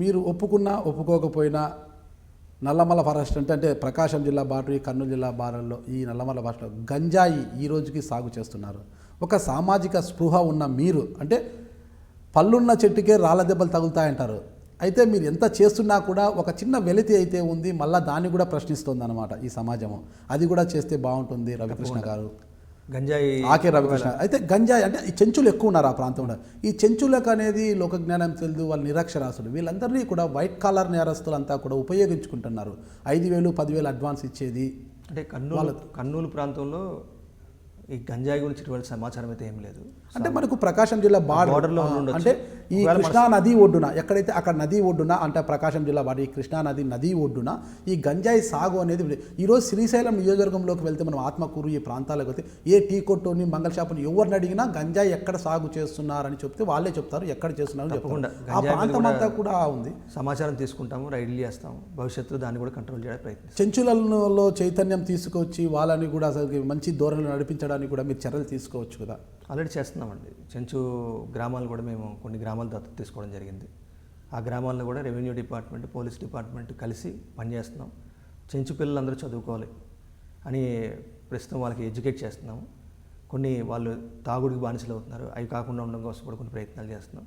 మీరు ఒప్పుకున్నా ఒప్పుకోకపోయినా నల్లమల ఫారెస్ట్ అంటే ప్రకాశం జిల్లా బాటు ఈ కర్నూలు జిల్లా బారల్లో ఈ నల్లమల ఫారెస్ట్లో గంజాయి ఈ రోజుకి సాగు చేస్తున్నారు. ఒక సామాజిక స్పృహ ఉన్న మీరు అంటే పళ్ళున్న చెట్టుకే రాళ్ళ దెబ్బలు తగులుతాయంటారు. అయితే మీరు ఎంత చేస్తున్నా కూడా ఒక చిన్న వెలితి అయితే ఉంది, మళ్ళీ దాన్ని కూడా ప్రశ్నిస్తుంది అనమాట ఈ సమాజము. అది కూడా చేస్తే బాగుంటుంది రవికృష్ణ గారు. గంజాయి ఆకే రవికృష్ణ అయితే గంజాయి అంటే ఈ చెంచులు ఎక్కువ ఉన్నారు ఆ ప్రాంతంలో. ఈ చెంచులకు అనేది లోక జ్ఞానం తెలియదు, వాళ్ళు నిరక్షరాసులు. వీళ్ళందరినీ కూడా వైట్ కాలర్ నేరస్తులంతా కూడా ఉపయోగించుకుంటున్నారు. 5,000 10,000 అడ్వాన్స్ ఇచ్చేది. అంటే కర్నూలు ప్రాంతంలో ఈ గంజాయి గురించి ఇటువంటి సమాచారం అయితే ఏం లేదు. అంటే మనకు ప్రకాశం జిల్లా బార్డర్లో అంటే ఈ కృష్ణా నది ఒడ్డున ఎక్కడైతే అక్కడ నది ఒడ్డున అంటే ప్రకాశం జిల్లా బార్డర్ ఈ కృష్ణా నది ఒడ్డున ఈ గంజాయి సాగు అనేది ఈరోజు శ్రీశైలం నియోజకవర్గంలోకి వెళ్తే మనం ఆత్మకూరు ఈ ప్రాంతాలకు వెళ్తే ఏ టీ కొట్టుని మంగళ షాపుని ఎవరిని అడిగినా గంజాయి ఎక్కడ సాగు చేస్తున్నారని చెప్తే వాళ్ళే చెప్తారు ఎక్కడ చేస్తున్నారు చెప్పకుండా. ఆ ప్రాంతం అంతా కూడా ఉంది. సమాచారం తీసుకుంటాము, రైడ్లు చేస్తాము, భవిష్యత్తులో దాన్ని కూడా కంట్రోల్ చేయడానికి ప్రయత్నిస్తాం. చెంచులలో చైతన్యం తీసుకొచ్చి వాళ్ళని కూడా అసలు మంచి ధోరణిలో నడిపించడానికి కూడా మీరు చర్యలు తీసుకోవచ్చు కదా. ఆల్రెడీ చేస్తున్నామండి. చెంచు గ్రామాలు కూడా మేము కొన్ని గ్రామాలు దత్తత తీసుకోవడం జరిగింది. ఆ గ్రామాల్లో కూడా రెవెన్యూ డిపార్ట్మెంట్, పోలీస్ డిపార్ట్మెంట్ కలిసి పనిచేస్తున్నాం. చెంచు పిల్లలందరూ చదువుకోవాలి అని ప్రస్తుతం వాళ్ళకి ఎడ్యుకేట్ చేస్తున్నాము. కొన్ని వాళ్ళు తాగుడికి బానిసలు అవుతున్నారు, అవి కాకుండా ఉండడం కోసం కూడా కొన్ని ప్రయత్నాలు చేస్తున్నాం.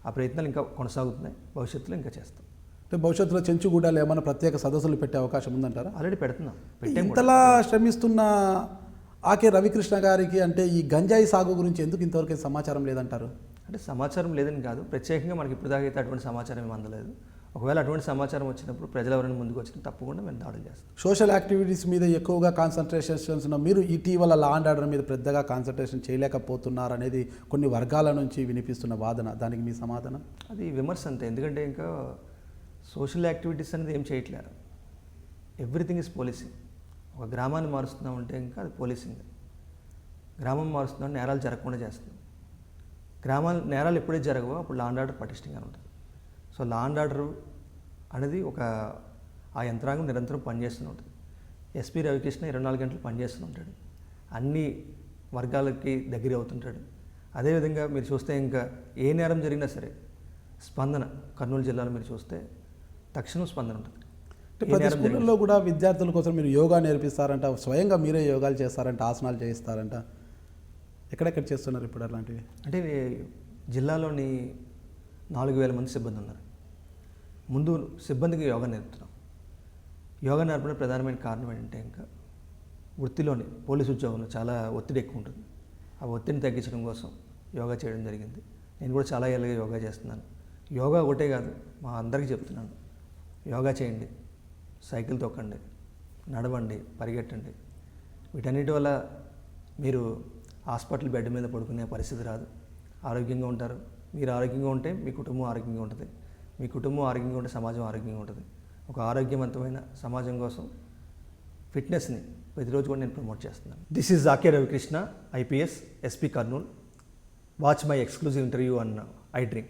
ఆ ప్రయత్నాలు ఇంకా కొనసాగుతున్నాయి, భవిష్యత్తులో ఇంకా చేస్తాం. అంటే భవిష్యత్తులో చెంచుగూడలో ఏమైనా ప్రత్యేక సదస్సులు పెట్టే అవకాశం ఉందంటారా? ఆల్రెడీ పెడుతున్నాం. ఇంతలా శ్రమిస్తున్న ఆకే రవికృష్ణ గారికి అంటే ఈ గంజాయి సాగు గురించి ఎందుకు ఇంతవరకు సమాచారం లేదంటారు? అంటే సమాచారం లేదని కాదు, ప్రత్యేకంగా మనకి ఇప్పుడు దాకా అయితే అటువంటి సమాచారం ఏమి అందలేదు. ఒకవేళ అటువంటి సమాచారం వచ్చినప్పుడు ప్రజలు ఎవరైనా ముందుకు వచ్చినా తప్పకుండా మేము దాడులు చేస్తాం. సోషల్ యాక్టివిటీస్ మీద ఎక్కువగా కాన్సన్ట్రేషన్స్ మీరు ఇటీవల లా అండ్ ఆర్డర్ మీద పెద్దగా కాన్సన్ట్రేషన్ చేయలేకపోతున్నారు అనేది కొన్ని వర్గాల నుంచి వినిపిస్తున్న వాదన, దానికి మీ సమాధానం? అది విమర్శ అంతే. ఎందుకంటే ఇంకా సోషల్ యాక్టివిటీస్ అనేది ఏం చేయట్లేదు. Everything is policing. ఒక గ్రామాన్ని మారుస్తున్నామంటే ఇంకా అది పోలీసింగ్. గ్రామం మారుస్తున్నాం, నేరాలు జరగకుండా చేస్తున్నాం. నేరాలు ఎప్పుడైతే జరగవో అప్పుడు లా అండ్ ఆర్డర్ పటిష్టంగా ఉంటుంది. సో లా అండ్ ఆర్డర్ అనేది ఆ యంత్రాంగం నిరంతరం పనిచేస్తూనే ఉంటుంది. ఎస్పీ రవికృష్ణ 24 గంటలు పనిచేస్తూ ఉంటాడు, అన్ని వర్గాలకి దగ్గర అవుతుంటాడు. అదేవిధంగా మీరు చూస్తే ఇంకా ఏ నేరం జరిగినా సరే స్పందన, కర్నూలు జిల్లాలో మీరు చూస్తే తక్షణం స్పందన ఉంటుంది. ప్రతి స్కూళ్ళల్లో కూడా విద్యార్థుల కోసం మీరు యోగా నేర్పిస్తారంట, స్వయంగా మీరే యోగాలు చేస్తారంట, ఆసనాలు చేయిస్తారంట. ఎక్కడెక్కడ చేస్తున్నారు ఇప్పుడు అలాంటివి? అంటే జిల్లాలోని 4,000 మంది సిబ్బంది ఉన్నారు. ముందు సిబ్బందికి యోగా నేర్పుతున్నాం. యోగా నేర్పడానికి ప్రధానమైన కారణం ఏంటంటే ఇంకా వృత్తిలోని పోలీసు ఉద్యోగంలో చాలా ఒత్తిడి ఎక్కువ ఉంటుంది. ఆ ఒత్తిడిని తగ్గించడం కోసం యోగా చేయడం జరిగింది. నేను కూడా చాలా ఏళ్ళుగా యోగా చేస్తున్నాను. యోగా ఒకటే కాదు, మా అందరికీ చెప్తున్నాను, యోగా చేయండి, సైకిల్ తొక్కండి, నడవండి, పరిగెట్టండి. వీటన్నిటి వల్ల మీరు హాస్పిటల్ బెడ్ మీద పడుకునే పరిస్థితి రాదు, ఆరోగ్యంగా ఉంటారు. మీరు ఆరోగ్యంగా ఉంటే మీ కుటుంబం ఆరోగ్యంగా ఉంటుంది, మీ కుటుంబం ఆరోగ్యంగా ఉంటే సమాజం ఆరోగ్యంగా ఉంటుంది. ఒక ఆరోగ్యవంతమైన సమాజం కోసం ఫిట్నెస్ని ప్రతిరోజు కూడా నేను ప్రమోట్ చేస్తున్నాను. This is Akke Ravikrishna, IPS, SP Kurnool. Watch my exclusive interview on I dream.